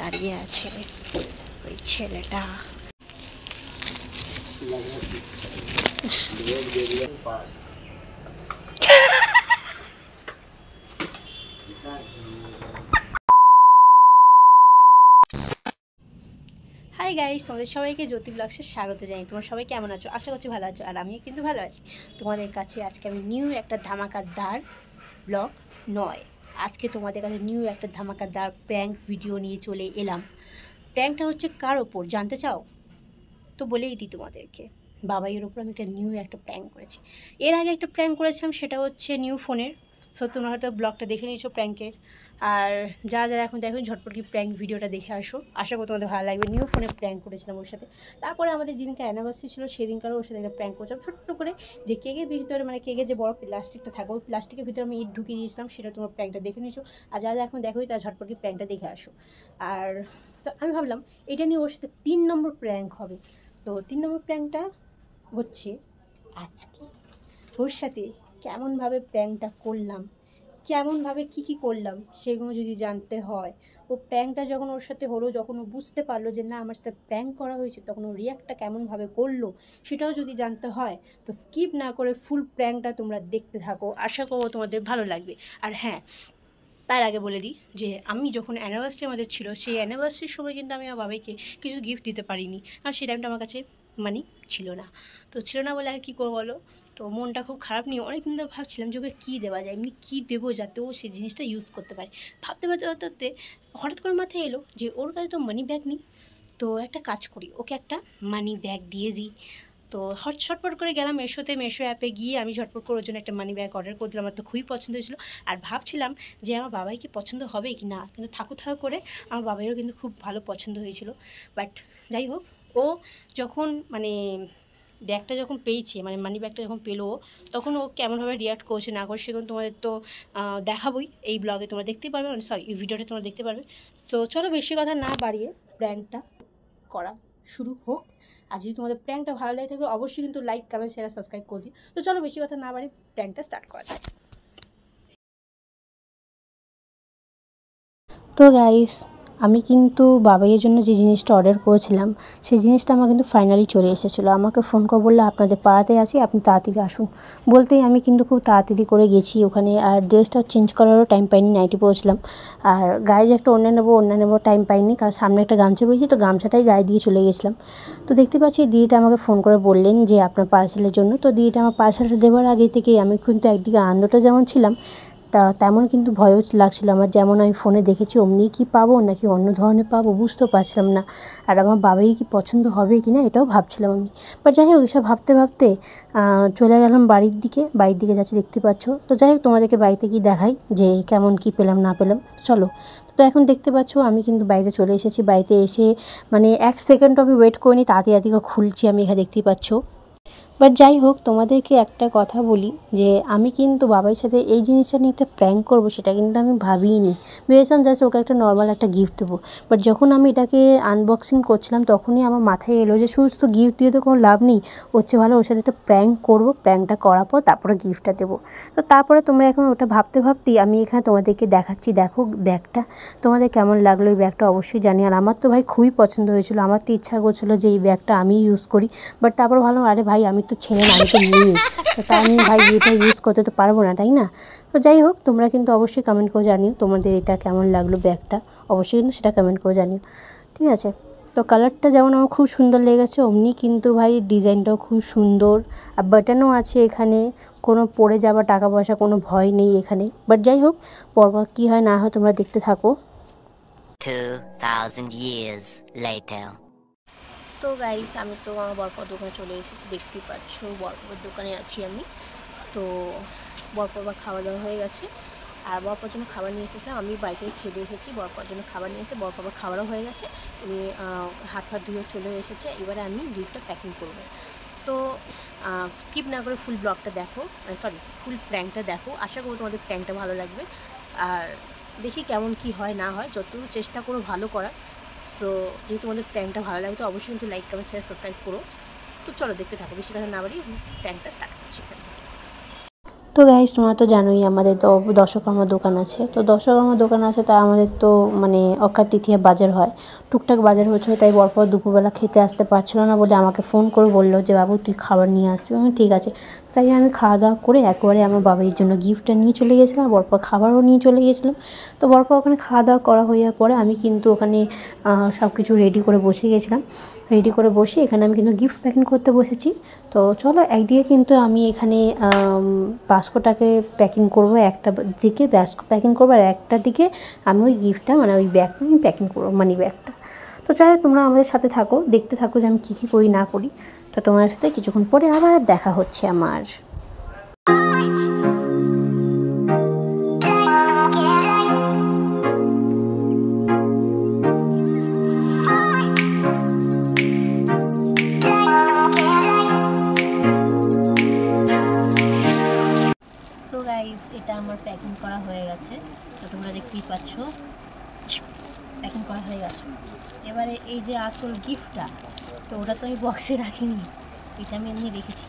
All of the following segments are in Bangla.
দাঁড়িয়ে আছে ওই ছেলেটা। হাই গাইস, তোমাদের সবাইকে জ্যোতি ব্লগসে স্বাগত জানাই। তোমরা সবাই কেমন আছো? আশা করছি ভালো আছো, আর আমিও কিন্তু ভালো আছি। তোমাদের কাছে আজকে আমি নিউ একটা ধামাকাদার ব্লগ নয়, আজকে তোমাদের কাছে নিউ একটা ধামাকাদার প্র্যাঙ্ক ভিডিও নিয়ে চলে এলাম। প্র্যাঙ্কটা হচ্ছে কার ওপর জানতে চাও? তো বলেই দিই তোমাদেরকে, বাবাইয়ের ওপর আমি একটা প্র্যাঙ্ক করেছি। এর আগে একটা প্র্যাঙ্ক করেছিলাম, সেটা হচ্ছে নিউ ফোনের। সো তোমরা হয়তো ব্লগটা দেখে নিয়েছো প্র্যাঙ্কের। আর যারা যারা এখন দেখো ঝটপট কি প্র্যাঙ্ক ভিডিওটা দেখে আসো, আশা করি তোমাদের ভালো লাগবে। নিউ ফোনে প্র্যাঙ্ক করেছিলাম ওর সাথে। তারপরে আমাদের যেদিনকে অ্যানিভার্সারি ছিল সেদিনকারও ওর সাথে একটা প্র্যাঙ্ক করেছিলাম ছোট্ট করে, যে কেকের ভিতরে মানে কেকের যে বড় প্লাস্টিকটা থাকে ওই প্লাস্টিকের ভিতরে আমি ইট ঢুকিয়ে দিয়েছিলাম, সেটা তোমার প্র্যাঙ্কটা দেখে নিয়েছো। আর যারা এখন দেখো তারা ঝটপট কি প্র্যাঙ্কটা দেখে আসো। আর তো আমি ভাবলাম এটা নিয়ে ওর সাথে 3 নম্বর প্র্যাঙ্ক হবে। তো 3 নম্বর প্র্যাঙ্কটা হচ্ছে আজকে ওর সাথে কেমনভাবে প্র্যাঙ্কটা করলাম, কেমনভাবে কী করলাম সেগুলো যদি জানতে হয়, ও প্র্যাঙ্কটা যখন ওর সাথে হলো, যখন ও বুঝতে পারলো যে না আমার সাথে প্র্যাঙ্ক করা হয়েছে, তখন ও রিয়াক্টটা কেমনভাবে করলো সেটাও যদি জানতে হয়, তো স্কিপ না করে ফুল প্র্যাঙ্কটা তোমরা দেখতে থাকো। আশা করবো তোমাদের ভালো লাগবে। আর হ্যাঁ, তার আগে বলে দিই যে আমি যখন অ্যানিভার্সারি আমাদের ছিল, সেই অ্যানিভার্সারির সময় কিন্তু আমি আমার বাবাইকে কিছু গিফট দিতে পারিনি, কারণ সেই টাইমটা আমার কাছে মানি ছিল না। তো ছিল না বলে আর কী করবো বলো। তো মনটা খুব খারাপ নিয়ে অনেক দিন ধরে ভাবছিলাম যে ওকে কী দেওয়া যায়, এমনি কী দেবো যাতে ও সেই জিনিসটা ইউজ করতে পারে। ভাবতে ভাবতে ভাবতে ভাবতে হঠাৎ করে মাথায় এলো যে ওর কাছে তো মানি ব্যাগ নেই, তো একটা কাজ করি, ওকে একটা মানি ব্যাগ দিয়ে দিই। তো ঝটপট করে গেলাম মেশো অ্যাপে গিয়ে আমি ঝটপট করে ওর জন্য একটা মানি ব্যাগ অর্ডার করে দিলাম। আমার তো খুবই পছন্দ হয়েছিলো। আর ভাবছিলাম যে আমার বাবাই কি পছন্দ হবে কি না, কিন্তু থাকু করে আমার বাবাইয়েরও কিন্তু খুব ভালো পছন্দ হয়েছিল। বাট যাই হোক, ও যখন মানে ব্যাগটা যখন পেয়েছে, মানে মানি ব্যাগটা যখন পেলো, তখন ও কেমনভাবে রিয়াক্ট করছে না করছে সেগুলো তোমাদের তো দেখাবোই এই ব্লগে, তোমরা দেখতেই পারবে, মানে সরি এই ভিডিওটা তোমরা দেখতে পারবে। তো চলো বেশি কথা না বাড়িয়ে প্র্যাঙ্কটা করা শুরু হোক। আর যদি তোমাদের প্র্যাঙ্কটা ভালো লাগে থাকলে অবশ্যই কিন্তু লাইক কমেন্ট শেয়ার সাবস্ক্রাইব করে দিই। তো চলো বেশি কথা না বাড়ি প্র্যাঙ্কটা স্টার্ট করা যায়। তো গাইস, আমি কিন্তু বাবাইয়ের জন্য যে জিনিসটা অর্ডার করেছিলাম সেই জিনিসটা আমার কিন্তু ফাইনালি চলে এসেছিলো। আমাকে ফোন করে বললো আপনাদের পাড়াতে আছি, আপনি তাড়াতাড়ি আসুন। বলতেই আমি কিন্তু খুব তাড়াতাড়ি করে গেছি ওখানে। আর ড্রেসটা চেঞ্জ করারও টাইম পাইনি, নাইটি পরেছিলাম। আর গায়ে যে একটা ওড়না নেবো টাইম পাইনি, কারণ সামনে একটা গামছা পেয়েছি, তো গামছাটাই গায়ে দিয়ে চলে গেছিলাম। তো দেখতে পাচ্ছি দিদিটা আমাকে ফোন করে বললেন যে আপনার পার্সেলের জন্য। তো দিদিটা আমার পার্সেলটা দেওয়ার আগে থেকেই আমি কিন্তু একদিকে আনন্দটা যেমন ছিলাম, তেমন কিন্তু ভয়ও লাগছিলো আমার। যেমন আমি ফোনে দেখেছি অমনি কি পাবো নাকি অন্য ধরনের পাবো বুঝতেও পারছিলাম না। আর আমার বাবাই কি পছন্দ হবে কি না এটাও ভাবছিলাম আমি। বাট যাই হোক, এসব ভাবতে ভাবতে চলে গেলাম বাড়ির দিকে যাচ্ছি, দেখতে পাচ্ছ। তো যাই হোক, তোমাদেরকে বাড়িতে গিয়ে দেখাই যে কেমন কি পেলাম না পেলাম, চলো। তো এখন দেখতে পাচ্ছ আমি কিন্তু বাড়িতে চলে এসেছি। বাড়িতে এসে মানে 1 সেকেন্ডও আমি ওয়েট করিনি, তাড়াতাড়ি খুলছি আমি, এখানে দেখতেই পাচ্ছ। বাট যাই হোক, তোমাদেরকে একটা কথা বলি যে আমি কিন্তু বাবার সাথে এই জিনিসটা নিয়ে একটা প্র্যাঙ্ক করবো সেটা কিন্তু আমি ভাবিনি। ভেবেছিলাম জাস্ট ওকে একটা নর্মাল একটা গিফট দেবো। বাট যখন আমি এটাকে আনবক্সিং করছিলাম তখনই আমার মাথায় এলো যে শুধু তো গিফট দিয়ে তো কোনো লাভ নেই, হচ্ছে ভালো ওর সাথে একটা প্র্যাঙ্ক করবো। প্র্যাঙ্কটা করার পর তারপরে গিফটটা দেবো। তো তারপরে তোমরা এখন ওটা ভাবতে ভাবতেই আমি এখানে তোমাদেরকে দেখাচ্ছি। দেখো ব্যাগটা, তোমাদের কেমন লাগলো এই ব্যাগটা অবশ্যই জানি। আর আমার তো ভাই খুবই পছন্দ হয়েছিলো, আমার তো ইচ্ছা করছিলো যে এই ব্যাগটা আমি ইউজ করি। বাট তারপর ভালো, আরে ভাই আমি তো ছেলে না, আমি তো মেয়ে, তো তাই আমি ভাই এটা ইউজ করতে তো পারবো না, তাই না? তো যাই হোক, তোমরা কিন্তু অবশ্যই কমেন্ট করে জানিও তোমাদের এটা কেমন লাগলো ব্যাগটা, অবশ্যই কিন্তু সেটা কমেন্ট করে জানিও, ঠিক আছে? তো কালারটা যেমন আমার খুব সুন্দর লেগেছে, অমনি কিন্তু ভাই ডিজাইনটাও খুব সুন্দর। আর বাটনও আছে এখানে, কোনো পড়ে যাওয়া টাকা পয়সা কোনো ভয় নেই এখানে। বাট যাই হোক, পরপর কী হয় না হয় তোমরা দেখতে থাকো। 2000 years later. তো গাইস, আমি তো আমার বরপার দোকানে চলে এসেছি, দেখতেই পাচ্ছ বরপার দোকানে আছি আমি। তো বরপার বা খাওয়া দাওয়া হয়ে গেছে, আর বরপার জন্য খাবার নিয়ে এসেছিলাম, আমি বাড়িতে খেতে এসেছি। বরপার জন্য খাবার নিয়ে এসে বরপার খাবারও হয়ে গেছে, উনি হাত ধুয়ে চলে এসেছে। এবারে আমি গিফটটা প্যাকিং করবো। তো স্কিপ না করে ফুল ব্লগটা দেখো, সরি ফুল প্র্যাঙ্কটা দেখো। আশা করবো তোমাদের প্র্যাঙ্কটা ভালো লাগবে। আর দেখি কেমন কি হয় না হয়, যতটুকু চেষ্টা করো ভালো করার। সো যদি তোমাদের প্র্যাঙ্কটা ভালো লাগে তো অবশ্যই কিন্তু লাইক কমেন্ট শেয়ার সাবস্ক্রাইব করো। তো চলো দেখতে থাকো, বেশি কথা না বাড়ি প্র্যাঙ্কটা স্টার্ট করছি এখান থেকে। তো গাইস তোমরা তো জানোই আমাদের তো দশকর্মা দোকান আছে, তো দশকর্মা দোকান আছে তাই আমাদের তো মানে অক্ষয় তৃতীয়া বাজার হয়, টুকটাক বাজার হচ্ছে। তাই বরপর দুপুরবেলা খেতে আসতে পারছিল না বলে আমাকে ফোন করে বললো যে বাবু তুই খাবার নিয়ে আসবি। আমি ঠিক আছে, তাই আমি খাওয়া দাওয়া করে একবারে আমার বাবার জন্য গিফটটা নিয়ে চলে গেছিলাম, বরপর খাবারও নিয়ে চলে গেছিলাম। তো বরপর ওখানে খাওয়া দাওয়া করা হয়ে যাওয়ার পরে আমি কিন্তু ওখানে সব কিছু রেডি করে বসে গেছিলাম। রেডি করে বসে এখানে আমি কিন্তু গিফট প্যাকিং করতে বসেছি। তো চলো একদিকে কিন্তু আমি এখানে বাস্কটাকে প্যাকিং করবো, একটা দিকে বাস্ক প্যাকিং করবো আর একটা দিকে আমি ওই গিফটটা মানে ওই ব্যাগটা আমি প্যাকিং করবো, মানি ব্যাগটা। তো চাই তোমরা আমাদের সাথে থাকো, দেখতে থাকো যে আমি কী কী করি না করি। তো তোমার সাথে কিছুক্ষণ পরে আবার দেখা হচ্ছে আমার। তো গাইস এটা আমার প্যাকিং করা হয়ে গেছে, তো তোমরা দেখতেই পাচ্ছ প্যাকিং করা হয়ে গেছে। এবারে এই যে আসল গিফটটা, তো ওটা তো আমি বক্সে রাখিনি, এটা আমি এমনি রেখেছি।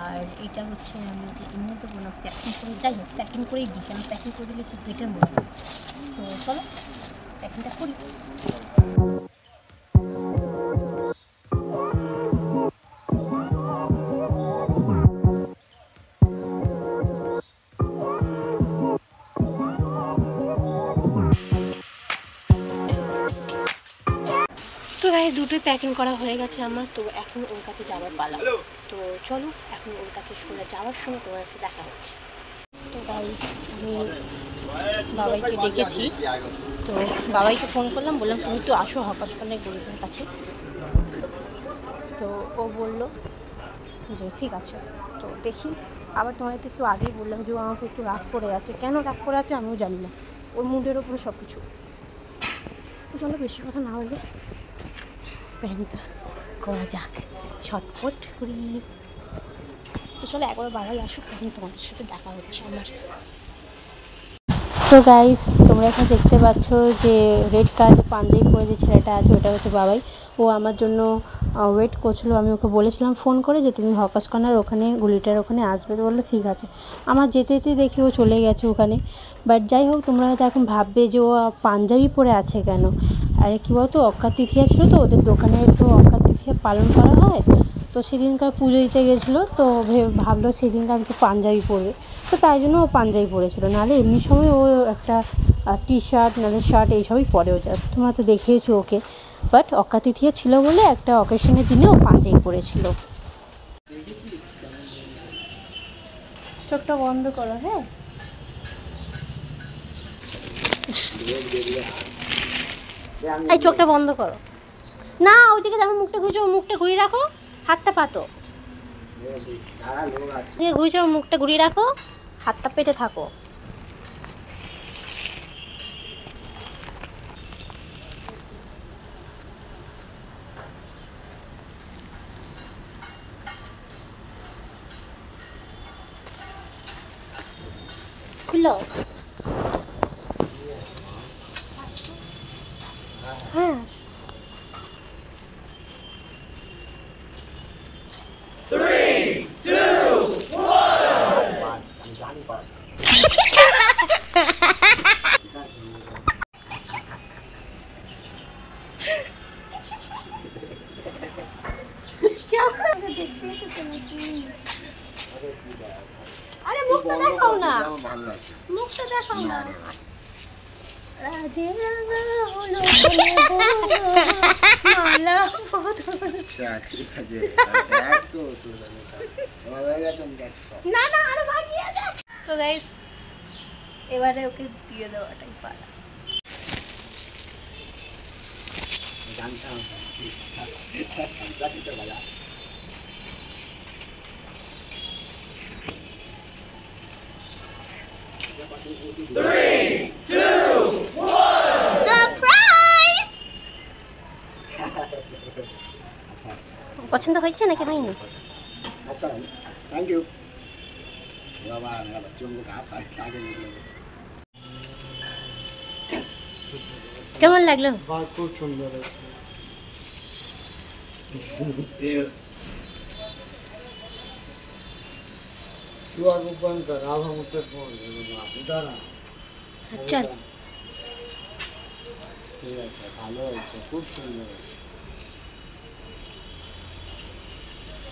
আর এটা হচ্ছে আমি এমনি তো কোনো প্যাকিং করে, যাই হোক প্যাকিং করেই দিই, কেন প্যাকিং করে দিলে একটু বেটার মনে হয়। তো চলো প্যাকিংটা করি। তো গায়ে দুটোই প্যাকিং করা হয়ে গেছে আমার, তো এখন ওর কাছে যাওয়ার পালা। তো চলো এখন ওর কাছে শুনে যাওয়ার সময় তোমার কাছে দেখা হচ্ছে। তো গাইস আমি বাবাইকে ডেকেছি, তো বাবাইকে ফোন করলাম, বললাম তুমি তো আসো হকাশখানে গরিবের কাছে। তো ও বললো যে ঠিক আছে। তো দেখি আবার তোমাকে একটু আগেই বললাম যে ও আমাকে একটু রাগ করে আছে, কেন রাগ করে আছে আমিও জানি না, ওর মুডের ওপরে সব কিছু। তো চলো বেশি কথা না হলে প্যান্টটা করা যাক, ছটফট করি। তো চলো একবার বাড়াই আসুক, তখন তোমাদের সাথে দেখা হচ্ছে আমার। তো গাইস তোমরা এখানে দেখতে পাচ্ছ যে রেড কালারের পাঞ্জাবি পরে যে ছেলেটা আছে ওটা হচ্ছে বাবাই। ও আমার জন্য ওয়েট করছিলো, আমি ওকে বলেছিলাম ফোন করে যে তুমি হকাশ কর্নার ওখানে গুলিটার ওখানে আসবে, তো বললো ঠিক আছে। আমার যেতে যেতে দেখি ও চলে গেছে ওখানে। বাট যাই হোক তোমরা হয়তো এখন ভাববে যে ও পাঞ্জাবি পরে আছে কেন। আরে কী বলতো অক্ষয় তৃতীয়া ছিল, তো ওদের দোকানে তো অক্ষয় তৃতীয়া পালন করা হয়, তো সেদিনকার পুজো দিতে গেছিলো, তো ভাবলো সেদিনকার আমি তো পাঞ্জাবি পরবে, তো তাই জন্য ও পাঞ্জাবি পরেছিল। নাহলে এমনি সময় ও একটা টি শার্ট নাহলে শার্ট এইসবই পরেও জাস্ট, তোমরা তো দেখিয়েছো ওকে। বাট অক্ষয় তৃতীয়া ছিল বলে একটা অকেশনের দিনে ও পাঞ্জাবি পরেছিল। চোখটা বন্ধ করো, হ্যাঁ এই চোখটা বন্ধ করো না, ওইদিকে যেমন মুখটা ঘুরছো মুখটা ঘুরিয়ে রাখো, হাতটা পাতো ঘুরিয়েছো, মুখটা ঘুরিয়ে রাখো, হাতটা পেতে থাকো। খুলো, হ্যাঁ আরে মুখটা দেখাও না, মুখটা দেখাও না। রাজে রাঙা হলো মালা না না আরে ভাগিয়ে দে। তো গাইস এবারে ওকে দিয়ে দেওয়াটাই পালা। পছন্দ হয়েছে নাকি হয়নি? अच्छा थैंक यू बाबा मेरा बच्चों को कहा पास लाके কেমন লাগলো? খুব সুন্দর QR ओपन कर अब हम उससे फोन उधर চল ঠিক আছে, ভালো হয়েছে, খুব সুন্দর হয়েছে।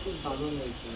খুব ভালো হয়েছে